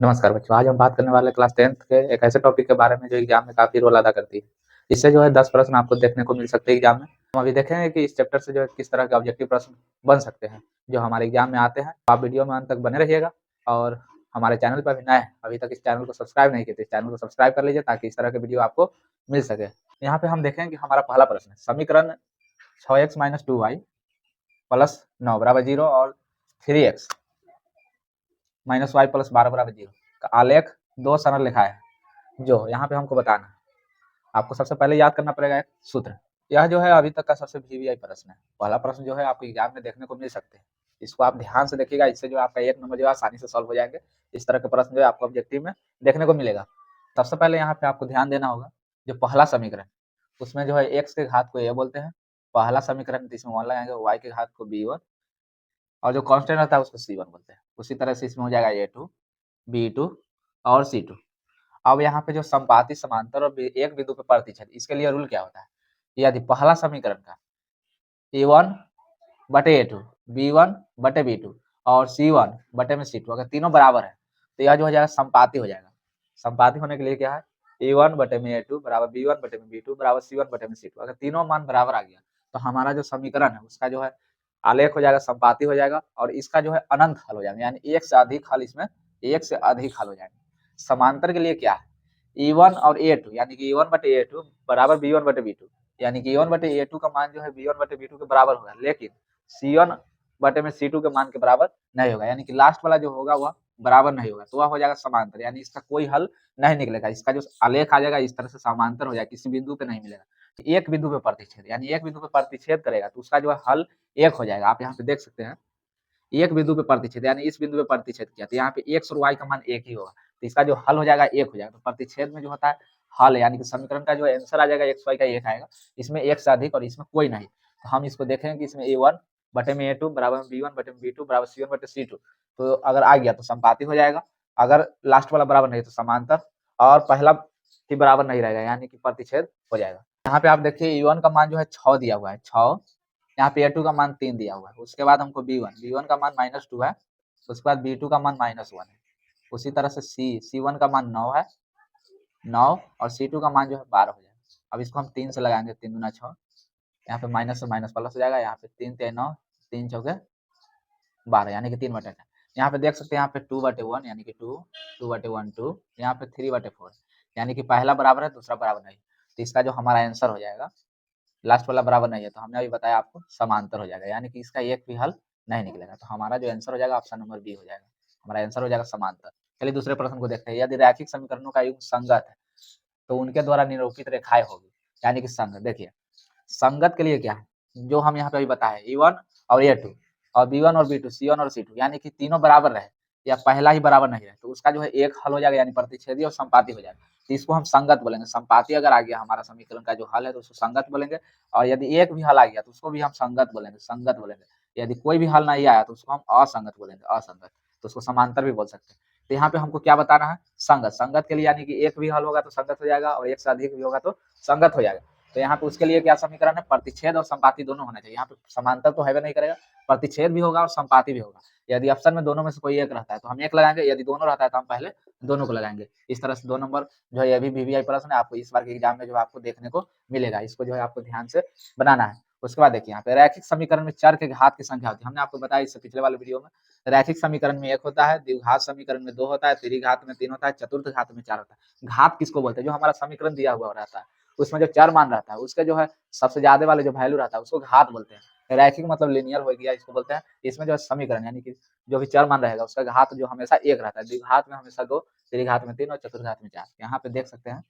नमस्कार बच्चों, आज हम बात करने वाले क्लास 10th के एक ऐसे टॉपिक के बारे में जो एग्जाम में काफ़ी रोल अदा करती है। इससे जो है 10 प्रश्न आपको देखने को मिल सकते हैं एग्जाम में। हम अभी देखेंगे कि इस चैप्टर से जो है किस तरह के ऑब्जेक्टिव प्रश्न बन सकते हैं, जो हमारे एग्जाम में आते हैं। आप वीडियो में अंत तक बने रहिएगा और हमारे चैनल पर अभी नए हैं, अभी तक इस चैनल को सब्सक्राइब नहीं किए तो इस चैनल को सब्सक्राइब कर लीजिए ताकि इस तरह के वीडियो आपको मिल सके। यहाँ पे हम देखेंगे कि हमारा पहला प्रश्न है, समीकरण 6x - 2y प्लस 9 बराबर 0 और 3x माइनस वाई प्लस 12 बराबर 0 का आलेख दो सरल लिखा है। जो यहाँ पे हमको बताना है, आपको सबसे पहले याद करना पड़ेगा एक सूत्र। यह जो है अभी तक का सबसे वीवीआई प्रश्न है। पहला प्रश्न जो है आपको एग्जाम में देखने को मिल सकते हैं। इसको आप ध्यान से देखिएगा, इससे जो आपका 1 नंबर जो है आसानी से सॉल्व हो जाएंगे। इस तरह के प्रश्न जो है आपको ऑब्जेक्टिव में देखने को मिलेगा। सबसे पहले यहाँ पे आपको ध्यान देना होगा, जो पहला समीकरण उसमें जो है एक्स के घात को ए बोलते हैं। पहला समीकरण इसमें 1 लगाएंगे, वाई के घात को बी वन और जो कांस्टेंट रहता है उसको सी वन बोलते हैं। उसी तरह से इसमें हो जाएगा ए टू, बी टू और सी टू। अब यहाँ पे जो संपाती समांतर और एक बिंदु पे प्रतिच्छेद, इसके लिए रूल क्या होता है? यदि पहला समीकरण का ए1 बटे ए टू, बी1 बटे बी2 और सी1 बटे में सी2 अगर तीनों बराबर है तो यह जो हो जाएगा संपाती हो जाएगा। संपाती होने के लिए क्या है, ए1 बटे में ए टू बराबर बी1 बटे में बी2 बराबर सी1 बटे में सी2। अगर तीनों मान बराबर आ गया तो हमारा जो समीकरण है उसका जो है आलेख हो जाएगा, संपाती हो जाएगा और इसका जो है अनंत हल हो जाएगा, यानी एक से अधिक हल, इसमें एक से अधिक हल हो जाएंगे। समांतर के लिए क्या है, E1 और A2 यानी कि E1 बटे A2 बराबर B1 बटे B2, यानी कि E1 बटे A2 का मान जो है B1 बटे B2 के बराबर होगा, लेकिन C1 बटे में C2 के मान के बराबर नहीं होगा, यानी कि लास्ट वाला जो होगा वह बराबर नहीं होगा, तो वह हो जाएगा समांतर, यानी इसका कोई हल नहीं निकलेगा। इसका जो आलेख आ जाएगा इस तरह से समांतर हो जाएगा, किसी बिंदु पे नहीं मिलेगा। तो एक बिंदु पे प्रतिच्छेद, यानी एक बिंदु पे प्रतिच्छेद करेगा तो उसका जो है हल एक हो जाएगा। आप यहाँ पे देख सकते हैं, एक बिंदु पे प्रतिच्छेद, यानी इस बिंदु पे प्रतिच्छेद किया तो यहाँ पे एक्स और वाई का मान एक ही होगा, तो इसका जो हल हो जाएगा एक हो जाएगा। तो प्रतिच्छेद में जो होता है हल, यानी कि समीकरण का जो आंसर आ जाएगा एक्स वाई का एक आएगा, इसमें एक से अधिक और इसमें कोई नहीं। तो हम इसको देखेंगे कि इसमें ए1 बटे में ए2 बराबर बी1 बटे में बी2 बराबर सी1 बटे सी2, तो अगर आ गया तो संपाती हो जाएगा, अगर लास्ट वाला बराबर नहीं तो समांतर, और पहला ही बराबर नहीं रहेगा यानी कि प्रतिच्छेद हो जाएगा। यहाँ पे आप देखिए e1 का मान जो है 6 दिया हुआ है, 6, यहाँ पे A2 का मान 3 दिया हुआ है, उसके बाद हमको B1 का मान -2 है, उसके बाद B2 का मान -1 है, उसी तरह से C1 का मान 9 है, 9 और C2 का मान जो है 12 हो जाएगा। अब इसको हम 3 से लगाएंगे, 3 दूना 6, यहाँ पे माइनस से माइनस प्लस हो जाएगा, यहाँ पे 3 3 9, 3 चौके 12 यानी कि 3/10। यहाँ पे देख सकते हैं, यहाँ पे 2/1 यानी कि 2, 2/1 2, यहाँ पे 3/4 यानी कि पहला बराबर है दूसरा बराबर नहीं, तो इसका जो हमारा आंसर हो जाएगा लास्ट वाला बराबर नहीं है, तो हमने अभी बताया आपको समांतर हो जाएगा, यानी कि इसका एक भी हल नहीं निकलेगा। तो हमारा जो आंसर हो जाएगा ऑप्शन नंबर बी हो जाएगा, हमारा आंसर हो जाएगा समांतर। चलिए दूसरे प्रश्न को देखते हैं। यदि रैखिक समीकरणों का युग संगत है तो उनके द्वारा निरूपित रेखाएं होगी, यानी कि संगत। देखिए संगत के लिए क्या है, जो हम यहाँ पे अभी बताए E1 और A2 और B1 और B2, C1 और C2, यानी कि तीनों बराबर रहे या पहला ही बराबर नहीं रहे, तो उसका जो है एक हल हो जाएगा, यानी प्रतिच्छेदी और संपाती हो जाएगा, तो इसको हम संगत बोलेंगे। संपाती अगर आ गया हमारा समीकरण का जो हल है तो उसको संगत बोलेंगे, और यदि एक भी हल आ गया तो उसको भी हम संगत बोलेंगे, संगत बोलेंगे। यदि कोई भी हल नहीं आया तो उसको हम असंगत बोलेंगे, असंगत, तो उसको समांतर भी बोल सकते हैं। तो यहाँ पे हमको क्या बताना है, संगत। संगत के लिए यानी कि एक भी हल होगा तो संगत हो जाएगा और एक से अधिक भी होगा तो संगत हो जाएगा। तो यहाँ पे उसके लिए क्या समीकरण है, प्रतिच्छेद और संपाती दोनों होना चाहिए। यहाँ पे समांतर तो है नहीं करेगा, प्रतिच्छेद भी होगा और संपाती भी होगा। यदि ऑप्शन में दोनों में से कोई एक रहता है तो हम एक लगाएंगे, यदि दोनों रहता है तो हम पहले दोनों को लगाएंगे। इस तरह से 2 नंबर जो है ये भी वीवीआई प्रश्न है, आपको इस बार के एग्जाम में जो आपको देखने को मिलेगा, इसको जो है आपको ध्यान से बनाना है। उसके बाद देखिए यहाँ पे रैखिक समीकरण में चर के घात की संख्या होती है, हमने आपको बताया इससे पिछले वाले वीडियो में। रैखिक समीकरण में 1 होता है, द्विघात समीकरण में 2 होता है, त्रिघात में 3 होता है, चतुर्थ घात में 4 होता है। घात किसको बोलते हैं, जो हमारा समीकरण दिया हुआ रहता है उसमें जो चर मान रहता है उसके जो है सबसे ज्यादा वाले जो वैल्यू रहता है उसको घात बोलते हैं। रैखिक मतलब लिनियर हो गया, इसको बोलते हैं। इसमें जो है समीकरण यानी कि जो भी चर मान रहेगा उसका घात जो हमेशा एक रहता है, द्विघात में हमेशा 2, त्रिघात में 3 और चतुर्घात में 4। यहाँ पे देख सकते हैं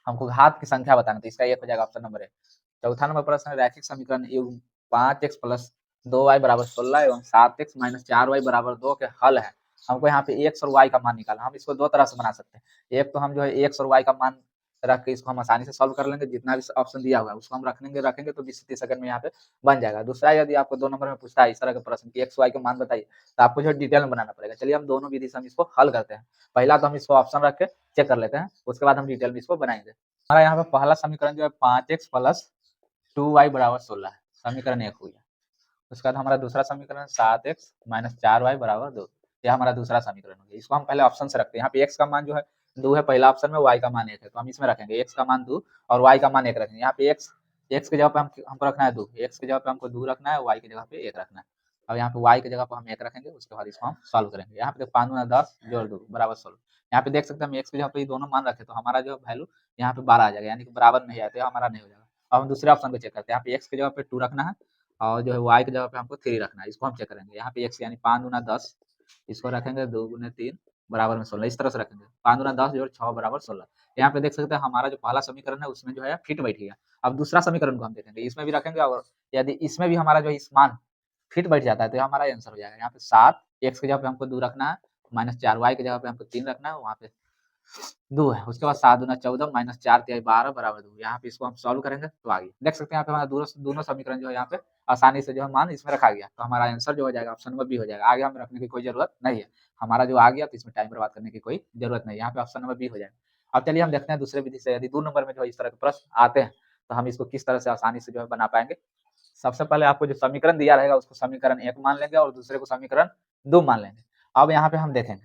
हमको घात की संख्या बताना, तो इसका एक हो जाएगा ऑप्शन नंबर ए। चौथा नंबर प्रश्न है, रैखिक समीकरण युग्म 5x प्लस 2y बराबर 16 एवं 7x माइनस 4y बराबर 2 के हल है। हमको यहाँ पे x और y का मान निकालना। हम इसको दो तरह से बना सकते हैं। एक तो हम जो है x और y का मान रख के इसको हम आसानी से सॉल्व कर लेंगे, जितना भी ऑप्शन दिया हुआ है उसको हम रखेंगे तो 20 से 30 सेकंड में यहाँ पे बन जाएगा। दूसरा, यदि आपको 2 नंबर में पूछता है इस तरह का प्रश्न कि x y के मान बताइए, तो आपको जो है डिटेल में बनाना पड़ेगा। चलिए हम दोनों विधि से हम इसको हल करते हैं। पहला तो हम इसको ऑप्शन रख के चेक कर लेते हैं, उसके बाद हम डिटेल में इसको बनाएंगे। हमारा यहाँ पे पहला समीकरण जो है 5x प्लस 2y बराबर 16 है, समीकरण 1 हो गया। उसके बाद हमारा दूसरा समीकरण 7x माइनस 4y बराबर 2। ये हमारा दूसरा समीकरण हो गया। इसको हम पहले ऑप्शन से रखते हैं। यहाँ पे x का मान जो है 2 है पहला ऑप्शन में, y का मान 1 है, तो हम इसमें रखेंगे x का मान 2 और y का मान 1 रखेंगे। यहाँ पे x की जगह पे हमको रखना है 2, x की जगह पे हमको 2 रखना है, y की जगह पे 1 रखना है। अब यहाँ पे y की जगह पे हम 1 रखेंगे, उसके बाद इसको हम सॉल्व करेंगे। यहाँ पे देखो 5 गुना 10 जोड़ 2 बराबर 16। यहाँ पे देख सकते हैं हम x की जगह पे ये दोनों मान रखे, तो हमारा जो वैल्यू यहाँ पे 12 आ जाएगा, यानी कि बराबर नहीं आया तो हमारा नहीं हो जाएगा। अब हम दूसरे ऑप्शन को चेक करते हैं। यहाँ पे x की जगह पे 2 रखना है और जो है y की जगह पे हमको 3 रखना है, इसको हम चेक करेंगे। यहाँ पे x यानी 5 गुना 10, इसको रखेंगे 2 गुने 3 बराबर में 16, इस तरह से रखेंगे। 5 गुना 10 जोड़ 6 बराबर 16। यहाँ पे देख सकते हैं हमारा जो पहला समीकरण है उसमें जो है फिट बैठ गया। अब दूसरा समीकरण को हम देखेंगे, इसमें भी रखेंगे और यदि इसमें भी हमारा जो इस मान फिट बैठ जाता है तो हमारा आंसर हो जाएगा। यहाँ पे 7 x की जगह पे हमको 2 रखना है, -4 y की जगह पे हमको 3 रखना है, वहाँ पे 2 है। उसके बाद 7 दूना 14 -4 तिहाई 12 बराबर 2। यहाँ पे इसको हम सॉल्व करेंगे तो आ गया। देख सकते हैं यहाँ पे हमारा दोनों समीकरण जो है यहाँ पे आसानी से जो है मान इसमें रखा गया, तो हमारा आंसर जो हो जाएगा ऑप्शन नंबर बी हो जाएगा। आगे हमें रखने की कोई जरूरत नहीं है, हमारा जो आ गया तो इसमें टाइम बर्बाद करने की कोई जरूरत नहीं है। यहाँ पे ऑप्शन नंबर बी हो जाएगा। अब चलिए हम देखते हैं दूसरे विधि से, यदि 2 नंबर में जो इस तरह के प्रश्न आते हैं तो हम इसको किस तरह से आसानी से जो है बना पाएंगे। सबसे पहले आपको जो समीकरण दिया रहेगा उसको समीकरण 1 मान लेंगे और दूसरे को समीकरण 2 मान लेंगे। अब यहाँ पे हम देखेंगे,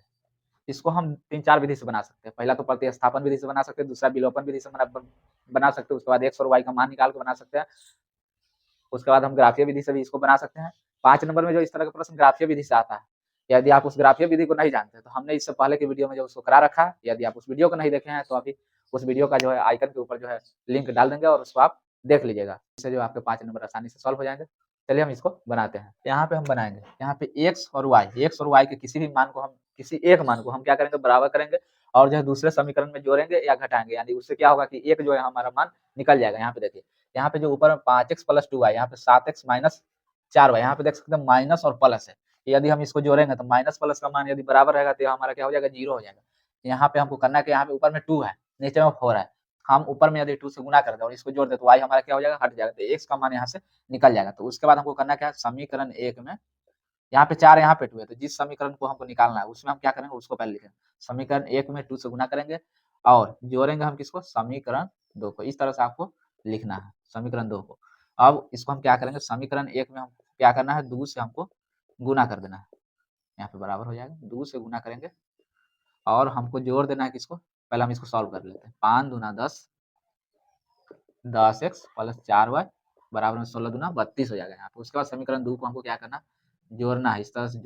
इसको हम 3-4 विधि से बना सकते हैं। पहला तो प्रतिस्थापन विधि से बना सकते हैं, दूसरा विलोपन विधि से बना सकते हैं, उसके बाद x और y का मान निकाल के बना सकते हैं। उसके बाद हम ग्राफीय विधि से भी इसको बना सकते हैं। 5 नंबर में जो इस तरह का प्रश्न ग्राफीय विधि से आता है, यदि आप उस ग्राफीय विधि को नहीं जानते तो हमने इससे पहले की वीडियो में जो उसको करा रखा है, यदि आप उस वीडियो को नहीं देखे हैं तो अभी उस वीडियो का जो है आइकन के ऊपर जो है लिंक डाल देंगे और उसको आप देख लीजिएगा। इससे जो आपके 5 नंबर आसानी से सॉल्व हो जाएंगे। चलिए हम इसको बनाते हैं। यहाँ पे हम बनाएंगे, यहाँ पे x और y के किसी भी मान को हम किसी एक मान को हम क्या करेंगे बराबर करेंगे और जो है दूसरे समीकरण में जोड़ेंगे या घटाएंगे, यानी उससे क्या होगा कि एक जो है हमारा मान निकल जाएगा। यहाँ पे देखिए, यहाँ पे जो ऊपर में 5x प्लस 2y, यहाँ पे 7x माइनस 4y, यहाँ पे देख सकते हैं माइनस और प्लस है। यदि हम इसको जोड़ेंगे तो माइनस प्लस का मान यदि बराबर रहेगा तो हमारा क्या हो जाएगा, 0 हो जाएगा। यहाँ पे हमको करना है कि यहाँ पे ऊपर में 2 है, नीचे में 4 है, हम ऊपर में यदि 2 से गुना कर दें और इसको जोड़ दें तो y हमारा क्या हो जाएगा, हट जाएगा, तो x का मान यहाँ से निकल जाएगा। तो उसके बाद हमको करना क्या है, समीकरण 1 में यहाँ पे 4 यहाँ पे 2 है, तो जिस समीकरण को हमको निकालना है उसमें हम क्या करेंगे, उसको पहले लिखेंगे। समीकरण 1 में 2 से गुना करेंगे और जोड़ेंगे हम किसको, समीकरण 2 को। इस तरह से आपको लिखना है समीकरण 2 को। अब इसको हम क्या करेंगे, समीकरण 1 में हम क्या करना है, 2 से हमको गुना कर देना है, यहाँ पे बराबर हो जाएगा, 2 से गुना करेंगे और हमको जोड़ देना है किसको, पहले हम इसको सॉल्व कर लेते हैं। 5 दूना 10, 10x प्लस 4y बराबर में 16 दूना 32 हो जाएगा यहाँ पे। उसके बाद समीकरण 2 को हमको क्या करना, जोड़ना है। इस तरह से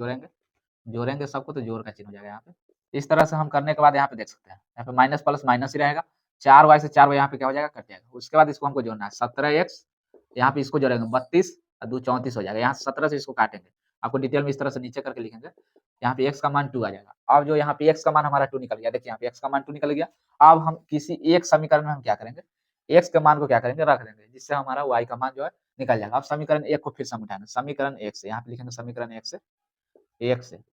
जोड़ेंगे सबको तो जोड़ का चिन्ह हो जाएगा यहाँ पे। इस तरह से हम करने के बाद यहाँ पे देख सकते हैं, यहाँ पे माइनस प्लस माइनस ही रहेगा, 4y से 4y यहाँ पे क्या हो जाएगा, कट जाएगा। उसके बाद इसको हमको जोड़ना है 17x, यहाँ पे इसको जोड़ेंगे 32 और 2 34 हो जाएगा। यहाँ 17 से इसको काटेंगे, आपको डिटेल में इस तरह से नीचे करके लिखेंगे। यहाँ पे x का मान 2 आ जाएगा। अब जो यहाँ पे x का मान हमारा 2 निकल गया, देखिए यहाँ पे x का मान 2 निकल गया। अब हम किसी एक समीकरण में हम क्या करेंगे, x के मान को क्या करेंगे, रख देंगे, जिससे हमारा y का मान जो है निकल जाएगा। अब समीकरण 1 को फिर से हम उठाएंगे, समीकरण 1 से यहाँ पे लिखेंगे, समीकरण 1 से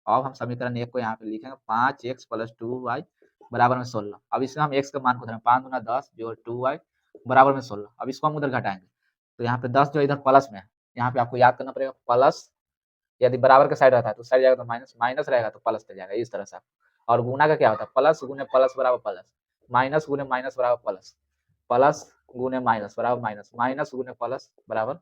अब हम समीकरण 1 को यहाँ पे लिखेंगे 5x प्लस 2y बराबर में 16। अब इसमें हम x के मान को धरेंगे, 5 दूना 10 जोड़ 2y बराबर में 16। अब इसको हम उधर घटाएंगे तो यहाँ पे 10 जो इधर प्लस में है, यहाँ पे आपको याद करना पड़ेगा प्लस, यदि बराबर का साइड रहता है तो साइड जाएगा तो माइनस, माइनस रहेगा तो प्लस चल जाएगा, इस तरह से। और गुना का क्या होता है, प्लस गुने प्लस बराबर प्लस, माइनस गुने माइनस बराबर प्लस, प्लस गुने माइनस बराबर माइनस, माइनस गुने प्लस बराबर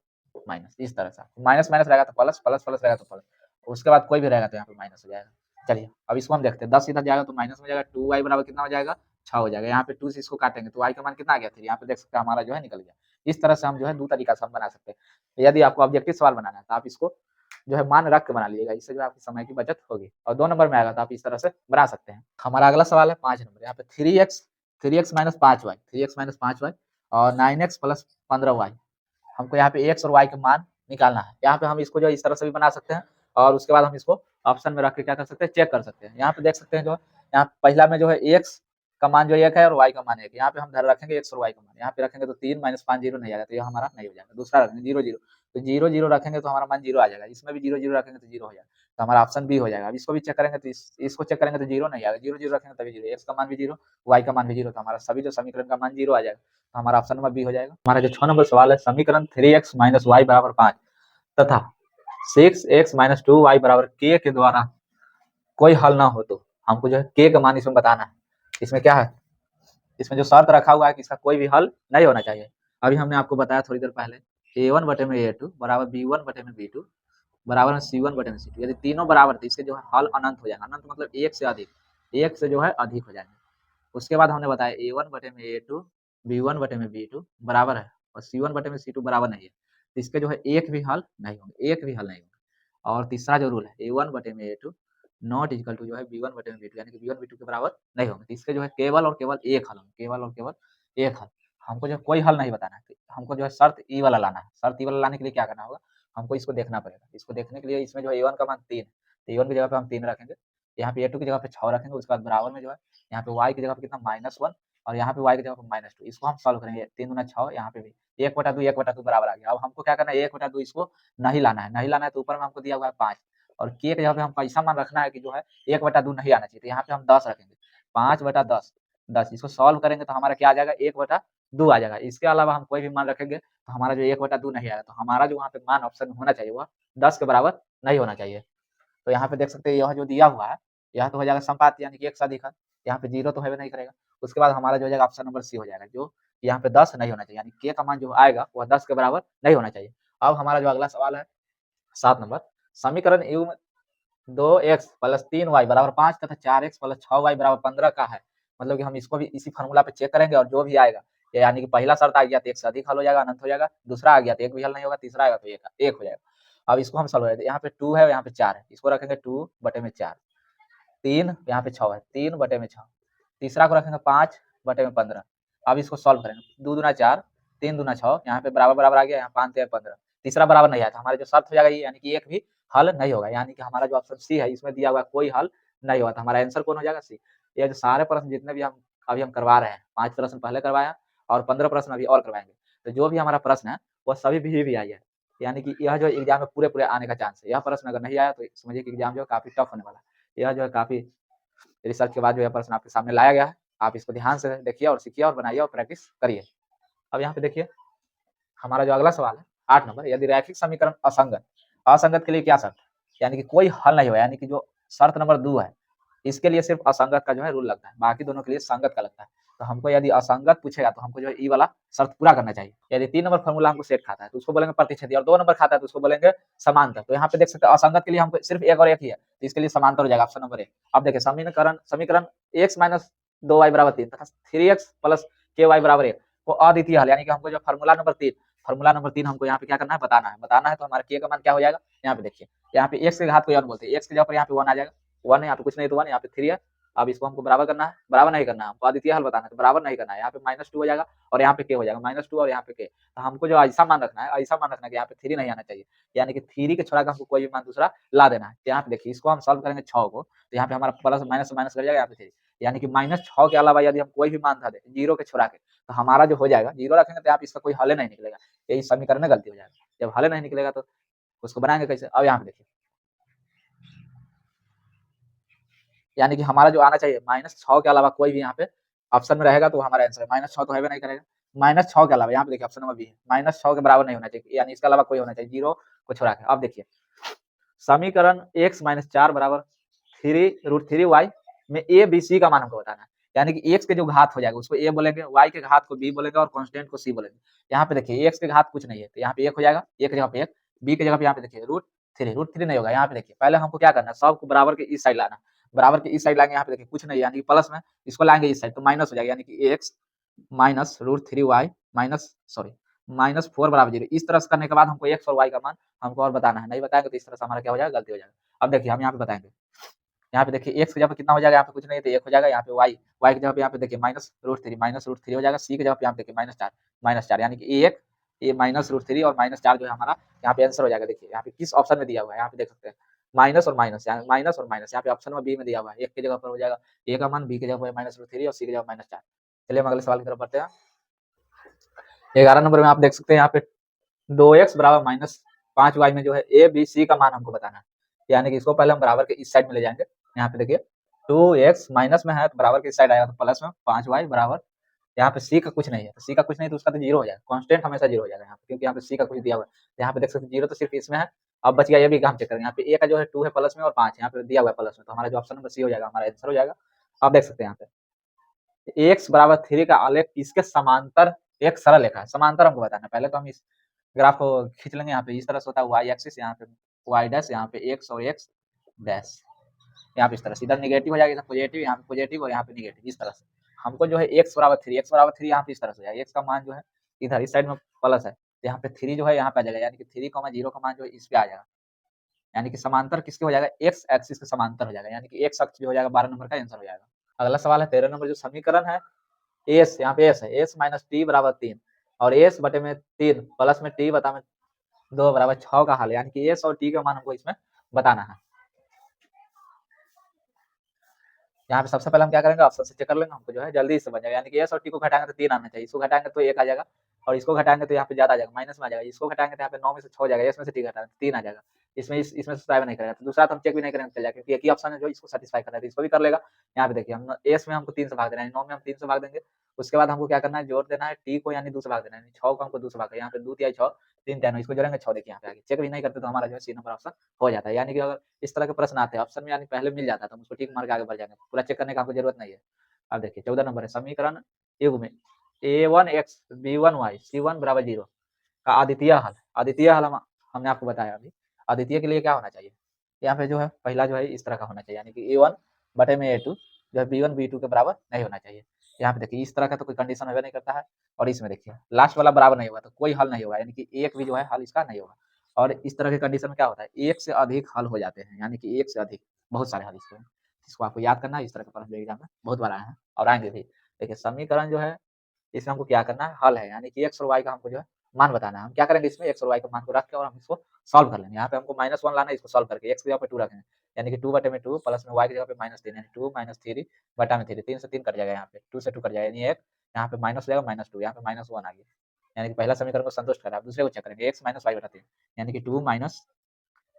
माइनस, इस तरह से। माइनस माइनस रहेगा तो प्लस, प्लस प्लस रहेगा तो प्लस, उसके बाद कोई भी रहेगा तो यहाँ पे माइनस हो जाएगा। चलिए अब इसको हम देखते हैं, 10 इधर जाएगा तो माइनस में जाएगा, 2y बराबर कितना हो जाएगा, 6 हो जाएगा। यहाँ पे 2 से इसको काटेंगे तो y का मान कितना आ गया, 3। यहाँ पे देख सकते हैं हमारा जो है निकल गया। इस तरह से हम जो है 2 तरीका से हम बना सकते हैं। यदि आपको ऑब्जेक्टिव सवाल बनाना है तो आप इसको जो है मान रख के बना लीजिएगा, इससे जो आपके समय की बचत होगी। और 2 नंबर में आएगा तो आप इस तरह से बना सकते हैं। हमारा अगला सवाल है 5 नंबर, यहाँ पे 3x माइनस 5y और 9x प्लस 15y। हमको यहाँ पे x और y के मान निकालना है। यहाँ पे हम इसको जो इस तरह से भी बना सकते हैं और उसके बाद हम इसको ऑप्शन में रख के क्या कर सकते हैं, चेक कर सकते हैं। यहाँ पे देख सकते हैं जो यहाँ पहला में जो है x का मान जो 1 है और y का मान 1 है। यहाँ पे हम धर रखेंगे x और y का मान, यहाँ पे रखेंगे तो 3 माइनस 5 0 नहीं आएगा, तो ये हमारा नहीं हो जाएगा। दूसरा रखेंगे 0 0, तो 0 0 रखेंगे तो हमारा मान 0 आ जाएगा। इसमें भी 0 0 रखेंगे तो 0 हो जाएगा, तो हमारा ऑप्शन बी हो जाएगा। अब इसको भी चेक करेंगे तो इसको चेक करेंगे तो 0 नहीं आएगा, 0 0 रखेंगे तभी 0, x का मान भी 0, y का मान भी 0, तो हमारा सभी जो समीकरण का मान 0 आ जाएगा, तो हमारा ऑप्शन नंबर बी हो जाएगा। हमारा जो 6 नंबर सवाल है, समीकरण 3x माइनस y बराबर 5 तथा 6x माइनस 2y बराबर k के द्वारा कोई हल ना हो तो हमको जो है k का मान इसमें बताना है। इसमें क्या है, इसमें जो शर्त रखा हुआ है कि इसका कोई भी हल नहीं होना चाहिए। अभी हमने आपको बताया थोड़ी देर पहले a1 बटे में a2 बराबर b1 बटे में b2 बराबर में C1 बटे में C2। यदि तीनों बराबर थे, इसके जो है हल अनंत हो जाएगा। अनंत मतलब 1 से अधिक, 1 से जो है अधिक हो जाएंगे। उसके बाद हमने बताया A1 बटे में A2, B1 बटे में B2 बराबर है और C1 बटे में C2 बराबर नहीं है, तो इसके जो है एक भी हल नहीं होंगे, एक भी हल नहीं होंगे। और तीसरा जो रूल है A1 बटे में A2 नॉट इक्वल टू जो है B1 बटे में B2, यानी कि B1 B2 के बराबर नहीं होंगे, तो इसके जो है केवल और केवल एक हल होंगे, केवल और केवल एक हल। हमको जो है कोई हल नहीं बताना है, हमको जो है शर्त ई वाला लाना है। शर्त ई वाला लाने के लिए क्या करना होगा, हमको इसको देखना पड़ेगा। इसको देखने के लिए इसमें जो है A1 का मान 3 है, तो A1 की जगह पे हम 3 रखेंगे, यहाँ पे A2 की जगह पे 6 रखेंगे, उसके बाद बराबर में जो है यहाँ पे y की जगह पे कितना -1 और यहाँ पे y की जगह पे -2, इसको हम सॉल्व करेंगे। 3 दूना 6, यहाँ पे भी 1/2 1/2 बराबर आ गया। अब हमको क्या करना है, 1/2 इसको नहीं लाना है, नहीं लाना है तो ऊपर में हमको दिया हुआ है 5 और k की जगह पे हमको ऐसा मान रखना है कि जो है 1/2 नहीं आना चाहिए, तो यहाँ पे हम 10 रखेंगे। 5/10 10, इसको सॉल्व करेंगे तो हमारा क्या आ जाएगा, 1/2 आ जाएगा। इसके अलावा हम कोई भी मान रखेंगे तो हमारा जो 1/2 नहीं आएगा, तो हमारा जो वहाँ पे मान ऑप्शन में होना चाहिए वह 10 के बराबर नहीं होना चाहिए। तो यहाँ पे देख सकते हैं, यह जो दिया हुआ है यह तो हो जाएगा संपात, यानी कि एक से अधिक है, यहाँ पे 0 तो है नहीं करेगा। उसके बाद हमारा जो हो जाएगा ऑप्शन नंबर सी हो जाएगा, जो यहाँ पे 10 नहीं होना चाहिए, यानी के का मान जो आएगा वह 10 के बराबर नहीं होना चाहिए। अब हमारा जो अगला सवाल है 7 नंबर, समीकरण यू में 2x प्लस 3y बराबर 5 तथा 4x प्लस 6y बराबर 15 का है। मतलब कि हम इसको भी इसी फार्मूला पे चेक करेंगे और जो भी आएगा, यानी कि पहला शर्त आ गया तो एक से अधिक हल हो जाएगा, अनंत हो जाएगा। दूसरा आ गया तो एक भी हल नहीं होगा, तीसरा आएगा तो एक हो जाएगा। अब इसको हम सॉल्व करेंगे, यहाँ पे 2 है, यहाँ पे 4 है, इसको रखेंगे 2 बटे में 4, 3 यहाँ पे 6 है, 3 बटे में 6, तीसरा को रखेंगे 5 बटे में 15। अब इसको सॉल्व करेंगे, 2 दूना 4, 3 दूना 6, यहाँ पे बराबर बराबर आ गया, यहाँ 5 3 15, तीसरा बराबर नहीं आया था, हमारा जो शर्त हो जाएगा ये, यानी कि एक भी हल नहीं होगा, यानी कि हमारा जो ऑप्शन सी है इसमें दिया हुआ कोई हल नहीं हुआ था, हमारा आंसर कौन हो जाएगा, सी। ये जो सारे प्रश्न जितने भी हम अभी हम करवा रहे हैं, 5 प्रश्न पहले करवाया और 15 प्रश्न अभी और करवाएंगे, तो जो भी हमारा प्रश्न है वो सभी भी आई है, यानी कि यह जो एग्जाम में पूरे पूरे आने का चांस है। यह प्रश्न अगर नहीं आया तो समझिए कि एग्जाम जो है काफी टफ होने वाला है। यह जो है काफी रिसर्च के बाद जो है प्रश्न आपके सामने लाया गया है, आप इसको ध्यान से देखिए और सीखिए और बनाइए और प्रैक्टिस करिए। अब यहाँ पे देखिए हमारा जो अगला सवाल है 8 नंबर, यदि रैखिक समीकरण असंगत, असंगत के लिए क्या शर्त, यानी कि कोई हल नहीं हुआ, यानी कि जो शर्त नंबर 2 है इसके लिए सिर्फ असंगत का जो है रूल लगता है, बाकी दोनों के लिए संगत का लगता है। तो हमको यदि असंगत पूछेगा तो हमको जो है ई वाला शर्त पूरा करना चाहिए। यदि 3 नंबर फॉर्मूला हमको सेट खाता है तो उसको बोलेंगे प्रतिच्छेदी, और 2 नंबर खाता है तो उसको बोलेंगे समांतर। तो यहाँ पे देख सकते हैं असंगत के लिए हमको सिर्फ एक और एक ही है, तो इसके लिए समांतर हो जाएगा ऑप्शन नंबर ए। अब देखिए समीकरण समीकरण x माइनस 2y बराबर 3 तथा 3x प्लस ky बराबर 1 को अद्वितीय हल, यानी कि हमको जो फार्मूला नंबर 3, फार्मूला नंबर 3 हमको यहाँ पे क्या करना है, बताना है। बताना है तो हमारा k का मान क्या हो जाएगा, यहाँ पे देखिए, यहाँ पे x के घात को 1 बोलते हैं, x की जगह पर यहाँ पे 1 आ जाएगा, 1 है यहाँ पे, कुछ नहीं तो 1, यहाँ पे 3 है। अब इसको हमको बराबर करना है, बराबर नहीं करना है, हमको अद्वितीय हल बताना है, तो बराबर नहीं करना है, यहाँ पे -2 हो जाएगा और यहाँ पे k हो जाएगा -2 और यहाँ पे k। तो हमको जो ऐसा मान रखना है, ऐसा मान रखना है कि यहाँ पे 3 नहीं आना चाहिए, यानी कि 3 के छोड़ा के हमको कोई भी मान दूसरा ला देना है। तो यहाँ पे देखिए इसको हम सॉल्व करेंगे 6 को, तो यहाँ पे हमारा प्लस माइनस माइनस कर जाएगा, यहाँ पे 3, यानी कि -6 के अलावा यदि हम कोई भी मान था दे 0 के छोड़ा के, तो हमारा जो हो जाएगा 0 रखेंगे तो यहाँ पे इसका कोई हल नहीं निकलेगा, यही समीकरण में गलती हो जाएगा। जब हल नहीं निकलेगा तो उसको बनाएंगे कैसे। अब यहाँ पे देखिए, यानी कि हमारा जो आना चाहिए -6 के अलावा कोई भी यहाँ पे ऑप्शन में रहेगा तो हमारा आंसर है। -6 तो है नहीं करेगा, -6 के अलावा यहाँ पे देखिए ऑप्शन नंबर बी है, -6 के बराबर नहीं होना चाहिए, यानी इसके अलावा कोई होना चाहिए 0 को छोड़ा के। अब देखिए समीकरण x माइनस 4 बराबर 3√3y में a b c का मान हमको बताना है, यानी कि x के जो घात हो जाएगा उसको a बोलेंगे, y के घात को b बोलेंगे और कांस्टेंट को c बोलेंगे। यहाँ पे देखिए x के घात कुछ नहीं है तो यहाँ पे 1 हो जाएगा, a की जगह पे 1, b की जगह पे यहाँ पे देखिए √3 नहीं होगा। यहाँ पे देखिए पहले हमको क्या करना है, सबको बराबर के इस साइड लाना, बराबर के इस साइड लाएंगे, यहाँ पे देखिए कुछ नहीं है, यानी कि प्लस में इसको लाएंगे इस साइड तो माइनस हो जाएगा, यानी कि x minus √3y minus sorry -4 बराबर 0। इस तरह से करने के बाद हमको x और y का मान हमको और बताना है, नहीं बताएंगे तो इस तरह से हमारा क्या हो जाएगा, गलती हो जाएगा। अब देखिए हम यहाँ पे बताएंगे, यहाँ पे देखिए x की जगह पे कितना हो जाएगा, यहाँ पे कुछ नहीं है तो 1 हो जाएगा, यहाँ पे y की जगह पे यहाँ पे देखिए -√3 हो जाएगा, c की जगह पे यहाँ पे देखिए -4 यानी कि ये -√3 और -4 जो है हमारा यहाँ पे आंसर हो जाएगा। देखिए यहाँ पे किस ऑप्शन में दिया हुआ है, यहाँ पे देख सकते हैं माइनस और माइनस, यहाँ पे ऑप्शन नंबर बी में दिया हुआ है, 1 की जगह पर हो जाएगा a का मान, b की जगह पर -√3 और c की जगह -4। चलिए हम अगले सवाल की तरफ बढ़ते हैं। 11 नंबर में आप देख सकते हैं यहाँ पे 2x बराबर -5y में जो है a b c का मान हमको बताना है, यानी कि इसको पहले हम बराबर के इस साइड में ले जाएंगे। यहाँ पे देखिए 2x माइनस में है तो बराबर के इस साइड आएगा तो प्लस में 5y बराबर, यहाँ पे c का कुछ नहीं है तो c का कुछ नहीं तो उसका तो 0 हो जाएगा, कांस्टेंट हमेशा 0 हो जाएगा यहाँ पे, क्योंकि यहाँ पे c का कुछ दिया हुआ है। तो यहाँ पे देख सकते हैं 0 तो सिर्फ इसमें है। अब बच गया ये भी हम चेक करेंगे, यहाँ पे a का जो है 2 है प्लस में और 5 यहाँ पे दिया हुआ है प्लस में, तो हमारा जो ऑप्शन नंबर सी हो जाएगा, हमारा आंसर हो जाएगा। अब देख सकते हैं यहाँ पे x बराबर 3 का आलेख इसके समांतर एक सरल रेखा है, समांतर हमको बताना है। पहले तो हम इस ग्राफ को खींच लेंगे, यहाँ पे इस तरह से होता है y एक्सिस, यहाँ पे वाई डैश, यहाँ पे एक्स और एक्स डैश, यहाँ पे इस तरह से इधर निगेटिव हो जाएगा, इधर पॉजिटिव, यहाँ पे पॉजिटिव और यहाँ पे निगेटिव, इस तरह से हमको जो है x बराबर 3 यहाँ पे इस तरह से हो जाएगा, x का मान जो है इधर इस साइड में प्लस है, तो यहाँ पे 3 जो है यहाँ पे आ जाएगा, यानी कि 3,0 का मान जो है इस पे आ जाएगा, यानी कि समांतर किसके हो जाएगा, x एक्सिस के समांतर हो जाएगा, यानी कि x अक्ष जो हो जाएगा 12 नंबर का आंसर हो जाएगा। अगला सवाल है 13 नंबर, जो समीकरण है s, यहाँ पे s है, s माइनस टी बराबर 3 और s बटे में 3 प्लस में t बटा में 2 बराबर 6 का हल, यानी कि s और t का मान हमको इसमें बताना है। यहाँ पे सबसे पहले हम क्या करेंगे, ऑप्शन से चेक कर लेंगे, हमको जो है जल्दी से बन जाएगा, यानी कि s और t को घटाएंगे तो 3 आना चाहिए, इसको घटाएंगे तो 1 आ जाएगा और इसको घटाएंगे तो यहाँ पे ज्यादा आ जाएगा, माइनस में आ जाएगा, इसको घटाएंगे तो यहाँ पे 9 में से 6 हो जाएगा, इसमें से t घटाएंगे तो 3 आ जाएगा, इसमें सब्सक्राइब नहीं करेगा, तो दूसरा तो हम चेक भी नहीं करेंगे चल जाएगा, क्योंकि एक ही ऑप्शन है जो इसको सेटिस्फाई कर रहा है, तो इसको भी कर लेगा। यहाँ पे देखिए हम एस में हमको 3 से भाग देना है, 9 में हम 3 से भाग देंगे, उसके बाद हमको क्या करना है, जोड़ देना है टी को, यानी 2 से भाग देना है, 6 को हमको 2 से भाग, यहाँ पे 2 तिहाई 6, 3 तिहाई 9, इसको जोड़ेंगे 6, देखिए यहाँ पे आगे चेक भी नहीं करते तो हमारा जो है सी नंबर ऑप्शन हो जाता है, यानी कि अगर इस तरह के प्रश्न आते हैं ऑप्शन में, यानी पहले मिल जाता है तो हम उसको टिक मार के आगे बढ़ जाएंगे, पूरा चेक करने का हमको जरूरत नहीं है। अब देखिए 14 नंबर है, समीकरण युग में a1x b1y c1 बराबर 0 का अद्वितीय हल, अद्वितीय हल हमने आपको बताया अभी, अद्वितीय के लिए क्या होना चाहिए, यहाँ पे जो है पहला जो है इस तरह का होना चाहिए, यानी कि a1 बटे में a2 जो है b1 b2 के बराबर नहीं होना चाहिए, यहाँ पे देखिए इस तरह का तो कोई कंडीशन होगा नहीं करता है, और इसमें देखिए लास्ट वाला बराबर नहीं होगा तो कोई हल नहीं होगा, यानी कि एक भी जो है हल इसका नहीं होगा, और इस तरह के कंडीशन में क्या होता है, एक से अधिक हल हो जाते हैं, यानी कि एक से अधिक बहुत सारे हल इसको आपको याद करना है, इस तरह का प्रश्न एग्जाम में बहुत बार आए हैं और आएंगे भी। देखिए समीकरण जो है इसमें हमको क्या करना है, हल है, यानी कि एक्स और वाई का हमको जो है मान बताना है, हम क्या करेंगे इसमें एक्स और वाई का मान को रख के और हम इसको सॉल्व कर लेंगे, यहाँ पे हमको -1 लाना है, इसको सॉल्व करके एक्स की जगह पे 2 रखेंगे, यानी कि 2 बटे में 2 प्लस में वाई की जगह पे -3, यानी 2 -3 बटा में 3, 3 से 3 कट जाएगा, यहाँ पे 2 से 2 कट जाएगा, यानी 1 यहाँ पे माइनस हो जाएगा, -2 यहाँ पे -1 आ गया, यानी कि पहला समीकरण को संतुष्ट कर रहा है। दूसरे को चेक करेंगे, एक्स माइनस वाई बटा 3, यानी कि 2 माइनस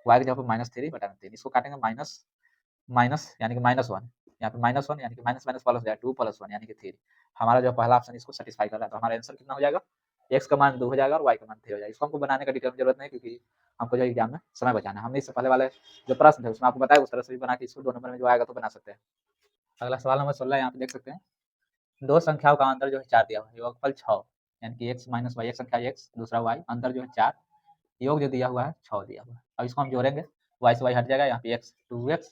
वाई की जगह पे -3 बटा में 3, इसको काटेंगे माइनस माइनस, यानी कि -1, यहाँ पे -1 यानी कि माइनस माइनस प्लस हो जाएगा, 2 + 1 यानी कि 3, हमारा जो पहला ऑप्शन इसको सेटिस्फाई कर रहा है, तो हमारा आंसर कितना हो जाएगा, एक्स का मान 2 हो जाएगा और वाई का मान 3 हो जाएगा, इसको हमको बनाने का डिटेल में जरूरत नहीं, क्योंकि हमको जो एग्जाम में समय बचाना है, हमने इससे पहले वाले जो प्रश्न थे उसमें आपको बताया, उस तरह से भी बना के इसको 2 नंबर में जो आएगा तो बना सकते हैं। अगला सवाल नंबर 16 यहाँ पे देख सकते हैं, दो संख्याओं का अंतर जो है 4 दिया हुआ है, योगफल 6, यानी कि x माइनस वाई, एक संख्या x दूसरा y, अंतर जो है 4, योग जो दिया हुआ है 6 दिया हुआ है, अब इसको हम जोड़ेंगे, y से y हट जाएगा, यहाँ पे x 2x,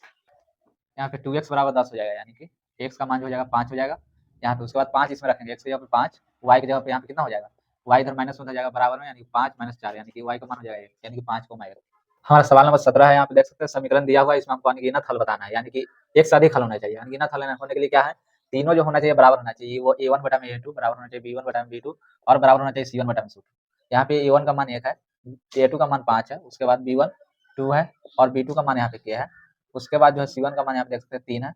यहाँ पे 2x बराबर 10 हो जाएगा, यानी कि x का मान जो हो जाएगा 5 हो जाएगा, यहाँ पे उसके बाद 5 इसमें रखेंगे, x की जगह पे 5, y की जगह पे यहाँ पे कितना हो जाएगा, y इधर माइनस में हो जाएगा बराबर में, यानी कि 5 - 4, यानी कि y का मान हो जाएगा 1, यानी कि 5 को आएगा। हमारा सवाल नंबर 17 है, यहाँ पे देख सकते हैं समीकरण दिया हुआ है, इसमें हमको अनगिनत हल बताना है, यानी कि एक से अधिक हल होना चाहिए, अनगिनत हल होने के लिए क्या है, तीनों जो होना चाहिए बराबर होना चाहिए, वो a1 बटा में a2 बराबर होना चाहिए b1 बटा में b2 और बराबर होना चाहिए c1 बटा में c2। यहाँ पे a1 का मान 1 है, a2 का मान 5 है, उसके बाद b1 2 है और b2 का मान यहाँ पे क्या है, उसके बाद जो है c1 का मान यहाँ पे देख सकते हैं 3 है,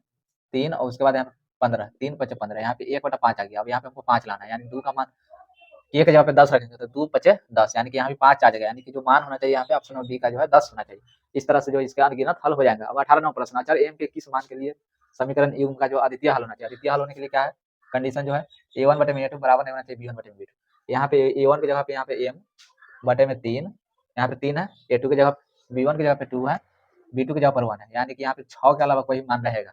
3 और उसके बाद यहाँ पे 15, 3 × 5 = 15, यहाँ पे 1/5 आ गया, अब यहाँ पे हमको 5 लाना है, यानी 2 का मान ए की जगह पे 10 रखेंगे तो 2 × 5 = 10, यानी कि यहाँ भी 5 आ जाएगा, यानी कि जो मान होना चाहिए यहाँ पे ऑप्शन नंबर बी का जो है 10 होना चाहिए। इस तरह से जो इसके अनगिनत हल हो जाएंगे। अब 18 नंबर प्रश्न, अचर एम के किस मान के लिए समीकरण युग्म का जो अद्वितीय हल होना चाहिए, अद्वितीय हल होने के लिए क्या है, कंडीशन जो है a1 बटे में a2 बराबर नहीं होना चाहिए b1 बटे में b2। यहाँ पे a1 की जगह पे यहाँ पे m बटे में 3, यहाँ पे 3 है, a2 की जगह b1 की जगह पे 2 है, b2 की जगह पर 1 है, यानी कि यहाँ पे 6 के अलावा कोई मान रहेगा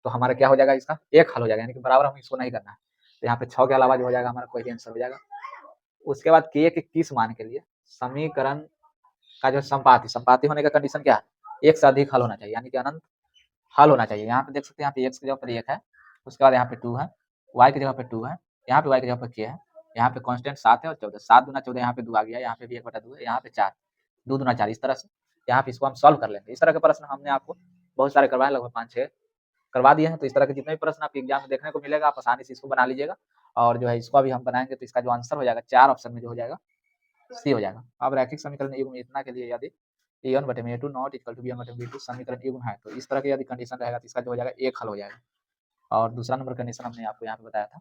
तो हमारा क्या हो जाएगा, इसका एक हल हो जाएगा, यानी कि बराबर हम इसको नहीं करना है, तो यहाँ पे 6 के अलावा जो हो जाएगा हमारा कोई भी आंसर हो जाएगा। उसके बाद के किस मान के लिए समीकरण का जो संपाती होने का कंडीशन क्या है, एक से अधिक हल होना चाहिए, यानी कि अनंत हल होना चाहिए। यहाँ पे देख सकते हैं, यहाँ पे x की जगह पर 1 है, उसके बाद यहाँ पे 2 है, y की जगह पे 2 है, यहाँ पे y की जगह पर k है, यहाँ पे कांस्टेंट 7 है और 14, 7 दूना 14, यहाँ पे 2 आ गया, यहाँ पे भी 1/2 है, यहाँ पे 4, 2 दूना 4, इस तरह से यहाँ पे इसको हम सॉल्व कर लेंगे। इस तरह के प्रश्न हमने आपको बहुत सारे करवाए, लगभग 5-6 करवा दिए हैं, तो इस तरह के जितने भी प्रश्न आपके एग्जाम में देखने को मिलेगा आप आसानी से इसको बना लीजिएगा, और जो है इसको अभी हम बनाएंगे तो इसका जो आंसर हो जाएगा 4 ऑप्शन में जो हो जाएगा सी हो जाएगा। अब रैखिक समीकरण युग्म इतना के लिए यदि a1 बटे में a2 not equal to b1 बटे में b2 समीकरण युग्म है, तो इस तरह के यदि कंडीशन रहेगा तो इसका जो हो जाएगा एक हल हो जाएगा, और दूसरा नंबर कंडीशन हमने आपको यहाँ पे बताया था,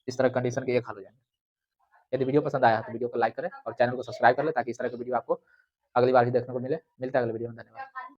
इस तरह कंडीशन के एक हल हो जाएंगे। यदि वीडियो पसंद आया तो वीडियो को लाइक करें और चैनल को सब्सक्राइब कर ले, ताकि इस तरह की वीडियो आपको अगली बार भी देखने को मिले। मिलता है अगले वीडियो में, धन्यवाद।